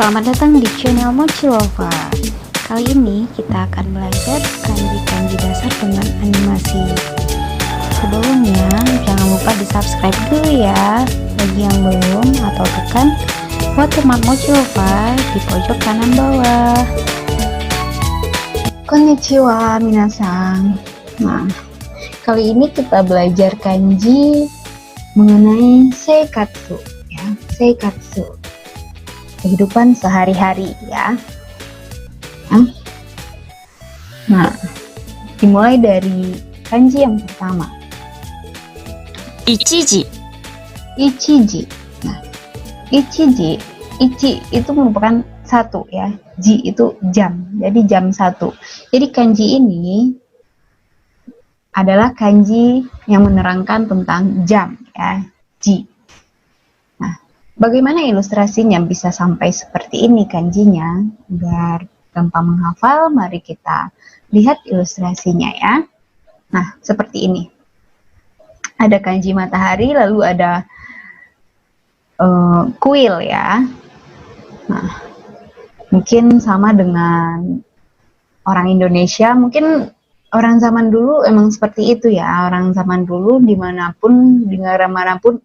Selamat datang di channel Mochi Lover. Kali ini kita akan belajar kanji-kanji dasar dengan animasi. Sebelumnya jangan lupa di subscribe dulu ya bagi yang belum, atau tekan watermark Mochi Lover di pojok kanan bawah. Konnichiwa minasan. Nah, kali ini kita belajar kanji mengenai seikatsu ya, seikatsu. Kehidupan sehari-hari ya. Nah, dimulai dari kanji yang pertama. Ichiji. Ichiji. Nah, ichiji, ichi itu merupakan satu ya. Ji itu jam. Jadi jam 1. Jadi kanji ini adalah kanji yang menerangkan tentang jam ya, ji. Bagaimana ilustrasinya bisa sampai seperti ini kanjinya? Agar gampang menghafal, mari kita lihat ilustrasinya ya. Nah, seperti ini. Ada kanji matahari, lalu ada kuil ya. Nah, mungkin sama dengan orang Indonesia, mungkin orang zaman dulu emang seperti itu ya. Orang zaman dulu dimanapun, di negara manapun,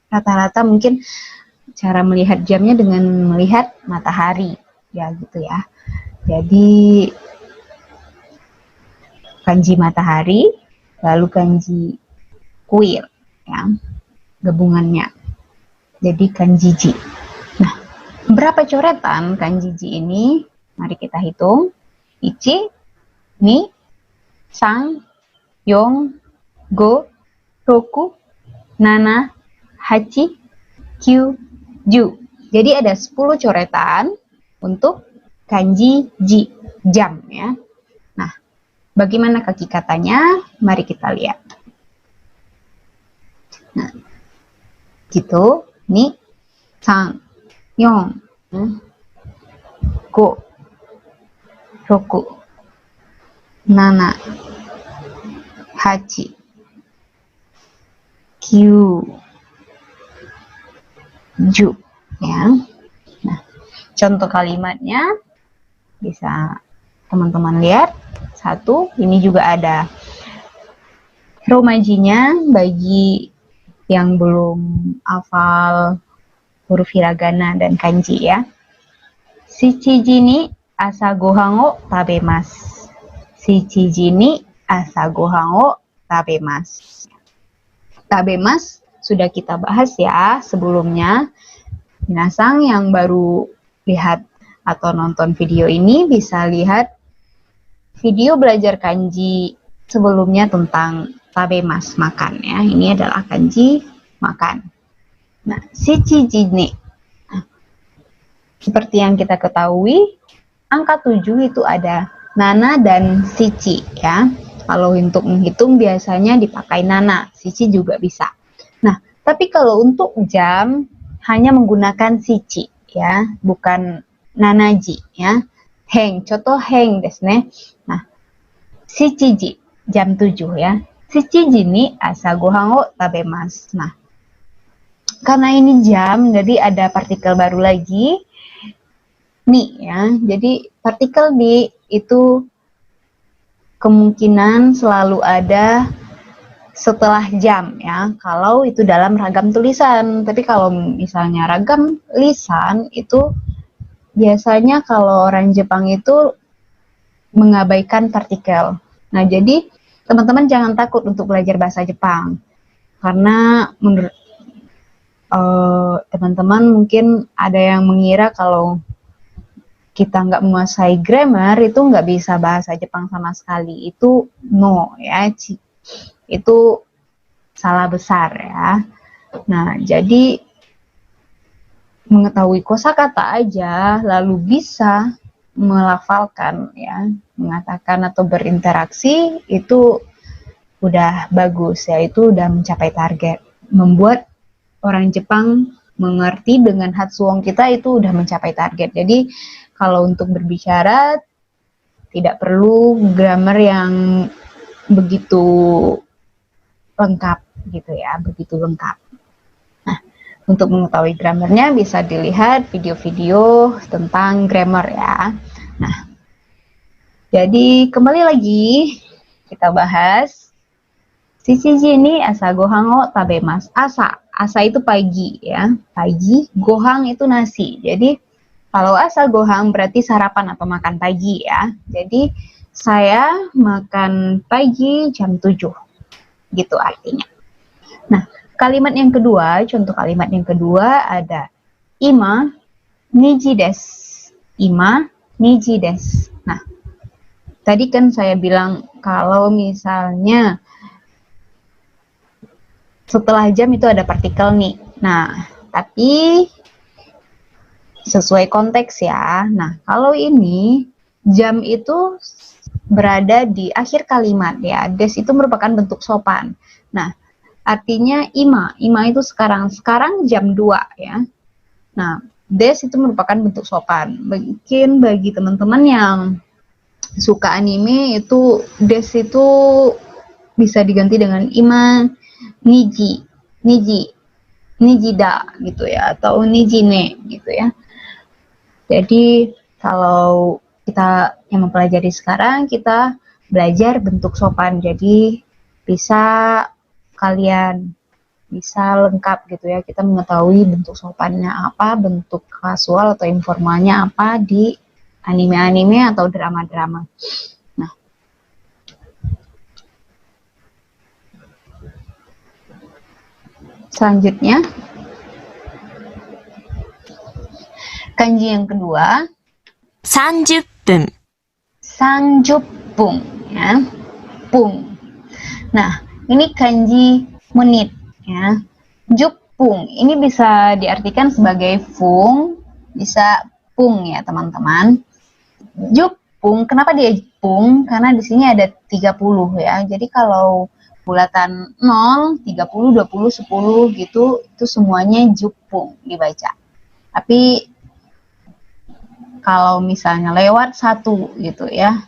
rata-rata mungkin cara melihat jamnya dengan melihat matahari ya gitu ya. Jadi kanji matahari, lalu kanji kuil ya, gabungannya jadi kanji ji. Nah, berapa coretan kanji ji ini? Mari kita hitung. Ichi, ni, sang, yong, go, roku, nana, hachi, kyu, ju. Jadi ada 10 coretan untuk kanji ji, jam ya. Nah, bagaimana kaki katanya? Mari kita lihat. Nah, gitu. Ni, sang, yong, go, roku, nana, hachi, kyu, ju ya. Nah, contoh kalimatnya bisa teman-teman lihat. 1, ini juga ada romajinya bagi yang belum hafal huruf hiragana dan kanji ya. Shichiji ni asa gohan o tabemasu. Shichiji ni asa gohan o tabemasu. Tabemasu sudah kita bahas ya sebelumnya. Minasang yang baru lihat atau nonton video ini bisa lihat video belajar kanji sebelumnya tentang tabemasu, makan ya. Ini adalah kanji makan. Nah, shichiji ni. Seperti yang kita ketahui, angka 7 itu ada nana dan shichi ya. Kalau untuk menghitung biasanya dipakai nana, shichi juga bisa. Nah, tapi kalau untuk jam hanya menggunakan shichi ya, bukan nanaji ya. Heng, contoh heng desu ne. Nah, shichiji, jam 7 ya. Shichiji ni asa gohan o tabemasu. Nah, karena ini jam, jadi ada partikel baru lagi, ni ya. Jadi partikel ni itu kemungkinan selalu ada setelah jam ya, kalau itu dalam ragam tulisan. Tapi kalau misalnya ragam lisan itu biasanya kalau orang Jepang itu mengabaikan partikel. Nah, jadi teman-teman jangan takut untuk belajar bahasa Jepang, karena menurut teman-teman mungkin ada yang mengira kalau kita nggak menguasai grammar itu nggak bisa bahasa Jepang sama sekali. Itu no ya, itu salah besar ya. Nah, jadi mengetahui kosakata aja lalu bisa melafalkan ya, mengatakan atau berinteraksi itu udah bagus ya, itu udah mencapai target. Membuat orang Jepang mengerti dengan Hatsuon kita itu udah mencapai target. Jadi kalau untuk berbicara tidak perlu grammar yang begitu lengkap gitu ya, begitu lengkap. Nah, Untuk mengetahui grammarnya bisa dilihat video-video tentang grammar ya. Nah, jadi kembali lagi kita bahas Shichiji ni asa gohan o tabemas. Asa itu pagi ya, pagi. Gohan itu nasi. Jadi kalau asa gohan berarti sarapan atau makan pagi ya. Jadi saya makan pagi jam 7. Gitu artinya. Nah, kalimat yang kedua, contoh kalimat yang kedua ada ima niji desu. Ima niji desu. Nah, tadi kan saya bilang kalau misalnya setelah jam itu ada partikel nih. Nah, tapi sesuai konteks ya. Nah, kalau ini jam itu berada di akhir kalimat ya. Des itu merupakan bentuk sopan. Nah, artinya ima itu sekarang jam 2 ya. Nah, des itu merupakan bentuk sopan. Mungkin bagi teman-teman yang suka anime itu des itu bisa diganti dengan ima nijida gitu ya, atau nijine gitu ya. Jadi kalau kita yang mempelajari sekarang, kita belajar bentuk sopan. Jadi bisa kalian bisa lengkap gitu ya, kita mengetahui bentuk sopannya apa, bentuk kasual atau informalnya apa di anime-anime atau drama-drama. Nah, selanjutnya kanji yang kedua 30分 sanjupung ya, pung. Nah, ini kanji menit ya. Jupung ini bisa diartikan sebagai fung, bisa pung ya teman-teman. Jupung, kenapa dia pung? Karena di sini ada 30 ya. Jadi kalau bulatan 0, 30, 20, 10 gitu, itu semuanya jupung dibaca. Tapi kalau misalnya lewat 1 gitu ya,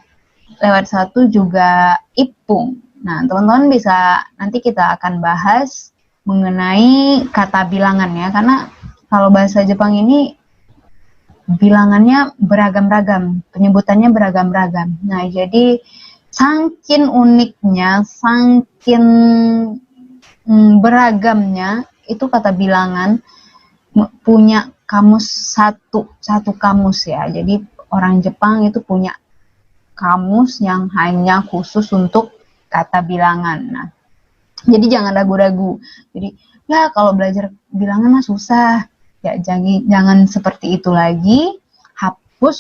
lewat 1 juga ipung. Nah, teman-teman bisa, nanti kita akan bahas mengenai kata bilangan ya, karena kalau bahasa Jepang ini bilangannya beragam-ragam, penyebutannya beragam-ragam. Nah, jadi saking uniknya, saking beragamnya itu kata bilangan punya kamus satu kamus ya. Jadi orang Jepang itu punya kamus yang hanya khusus untuk kata bilangan. Nah, jadi jangan ragu-ragu. Jadi ya kalau belajar bilangan mah susah. Ya jangan seperti itu lagi. Hapus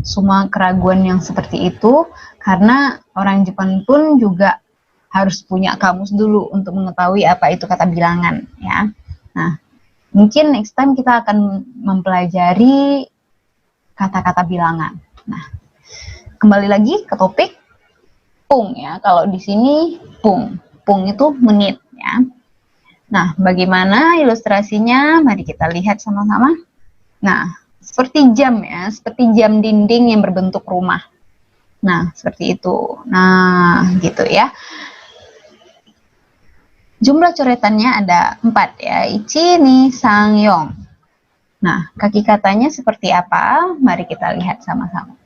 semua keraguan yang seperti itu, karena orang Jepang pun juga harus punya kamus dulu untuk mengetahui apa itu kata bilangan ya. Nah, mungkin next time kita akan mempelajari kata-kata bilangan. Nah, kembali lagi ke topik pung ya. Kalau di sini pung itu menit ya. Nah, bagaimana ilustrasinya? Mari kita lihat sama-sama. Nah, seperti jam ya, seperti jam dinding yang berbentuk rumah. Nah, seperti itu. Nah, gitu ya. Jumlah coretannya ada 4 ya. Ichi, ni, sang, yong. Nah, kaki katanya seperti apa? Mari kita lihat sama-sama.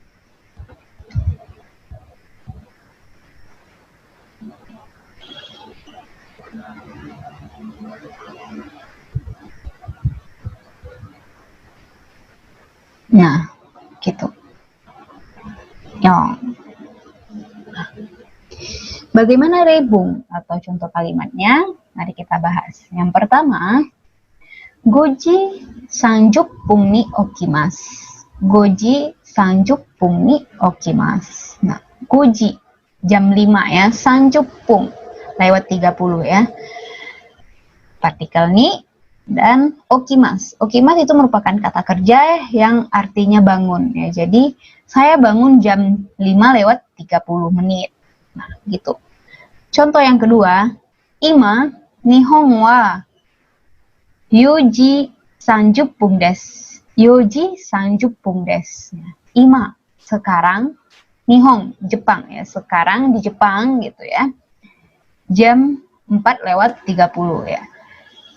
Nah, gitu. Yong. Nah, bagaimana rebung atau contoh kalimatnya? Mari kita bahas. Yang pertama, goji sanjupung ni okimasu. Goji sanjupung ni okimasu. Nah, goji jam 5 ya, sanjupung lewat 30 ya. Partikel ni dan okimasu. Okimasu itu merupakan kata kerja yang artinya bangun ya. Jadi saya bangun jam 5 lewat 30 menit. Nah, gitu. Contoh yang kedua, ima nihon wa yoji sanjupung desu. Yoji sanjupung desu. Ima sekarang, nihon Jepang ya. Sekarang di Jepang gitu ya. Jam 4 lewat 30 ya.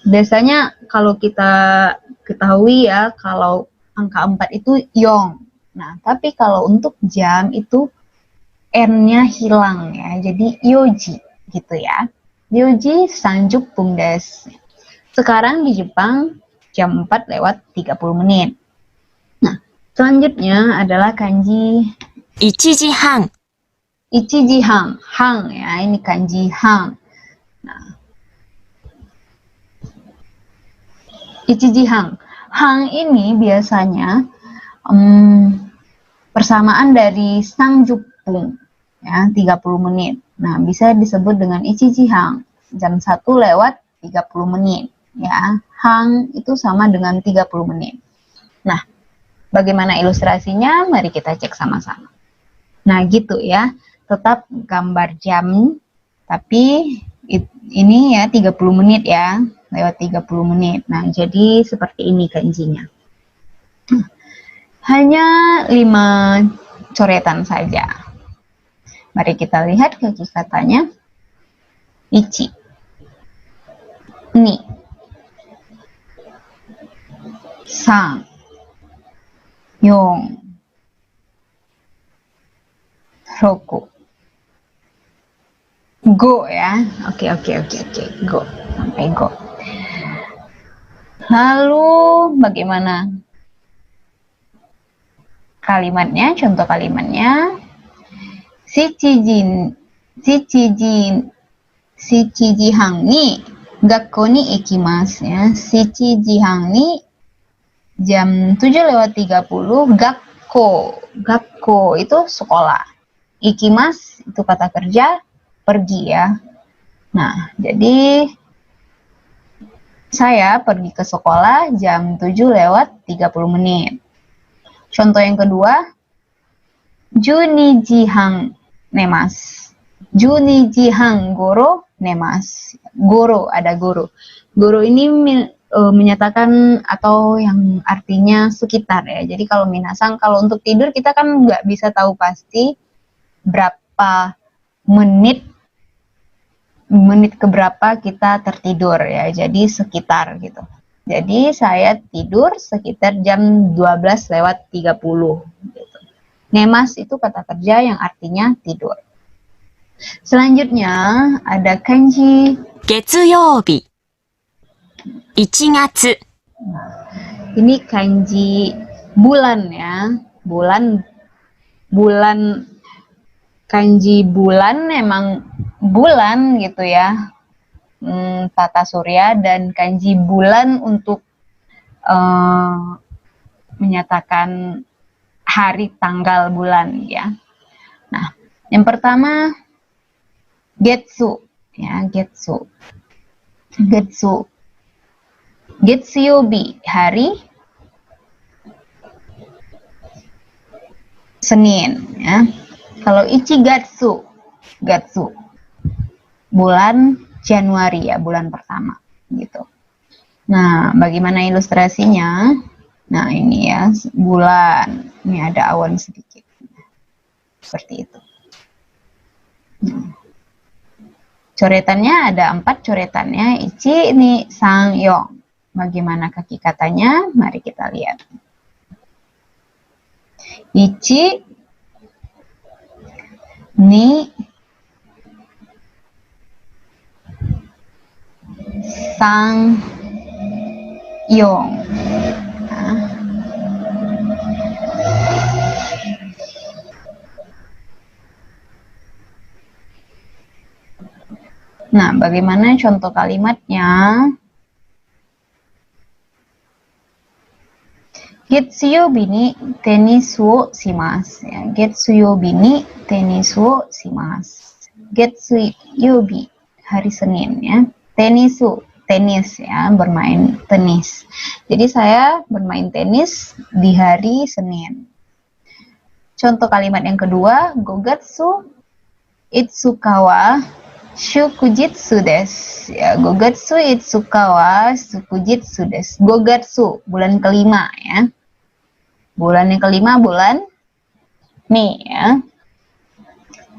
Biasanya kalau kita ketahui ya, kalau angka 4 itu yong. Nah, tapi kalau untuk jam itu N-nya hilang ya, jadi yoji gitu ya. Yoji sanjukbum desu. Sekarang di Jepang jam 4 lewat 30 menit. Nah, selanjutnya adalah kanji 1時半、 ichiji hang. Hang ya, ini kanji hang. Nah, ichiji hang. Hang ini biasanya persamaan dari sangjukbung ya, 30 menit. Nah, bisa disebut dengan ichiji hang. Jam 1 lewat 30 menit ya. Hang itu sama dengan 30 menit. Nah, bagaimana ilustrasinya? Mari kita cek sama-sama. Nah, gitu ya. Tetap gambar jam, tapi ini ya 30 menit ya, lewat 30 menit. Nah, jadi seperti ini kanjinya. Hanya 5 coretan saja. Mari kita lihat kaki katanya. Ichi, ni, san, yong, roku, go ya. Oke, go. Sampai go. Lalu bagaimana kalimatnya? Contoh kalimatnya. Shichiji hang ni gakko ni ikimasu ya. Shichiji hang ni jam 7 lewat 30 gakko itu sekolah. Ikimasu itu kata kerja pergi ya. Nah, jadi saya pergi ke sekolah jam 7 lewat 30 menit. Contoh yang kedua, Juniji hang nemasu. Juniji hang goro nemasu. Goro, ada goro. Goro ini menyatakan atau yang artinya sekitar ya. Jadi kalau minasang, kalau untuk tidur kita kan nggak bisa tahu pasti berapa menit keberapa kita tertidur ya. Jadi sekitar gitu. Jadi saya tidur sekitar jam 12 lewat 30 gitu. Nemas itu kata kerja yang artinya tidur. Selanjutnya ada kanji 月曜日、1月、 ini kanji bulan ya. Bulan kanji bulan memang bulan gitu ya. Tata surya, dan kanji bulan untuk menyatakan hari, tanggal, bulan ya. Nah, yang pertama getsu ya, getsu. Getsuyobi, hari Senin ya. Kalau ichigatsu, bulan Januari ya, bulan pertama gitu. Nah, bagaimana ilustrasinya? Nah, ini ya bulan. Ini ada awan sedikit. Seperti itu. Nah, coretannya ada 4 coretannya. Ichi, ni, sang, yong. Bagaimana kaki katanya? Mari kita lihat. Ichi, ni, sang, yong. Nah, bagaimana contoh kalimatnya? Getsuyobi ni tenis wo shimasu. Ya, Getsuyobi ni tenis wo shimasu. Getsuyobi, hari Senin ya. Tenis, ya, bermain tenis. Jadi saya bermain tenis di hari Senin. Contoh kalimat yang kedua, gogatsu itsukawa shukujitsu desu. Ya, gogatsu itsukawa shukujitsu desu. Gogatsu, bulan kelima ya. Bulan yang kelima bulan Mei ya.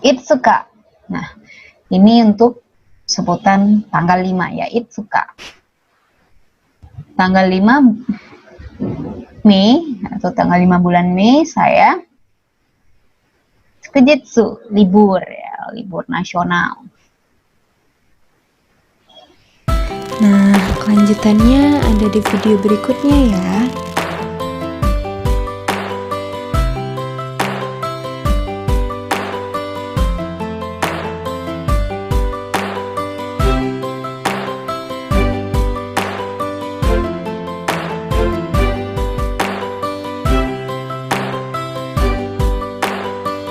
Itsuka. Nah, ini untuk sebutan tanggal 5 ya, itsuka. tanggal 5 Mei atau tanggal 5 bulan Mei saya Tsukujitsu, libur ya, libur nasional. Nah, kelanjutannya ada di video berikutnya ya.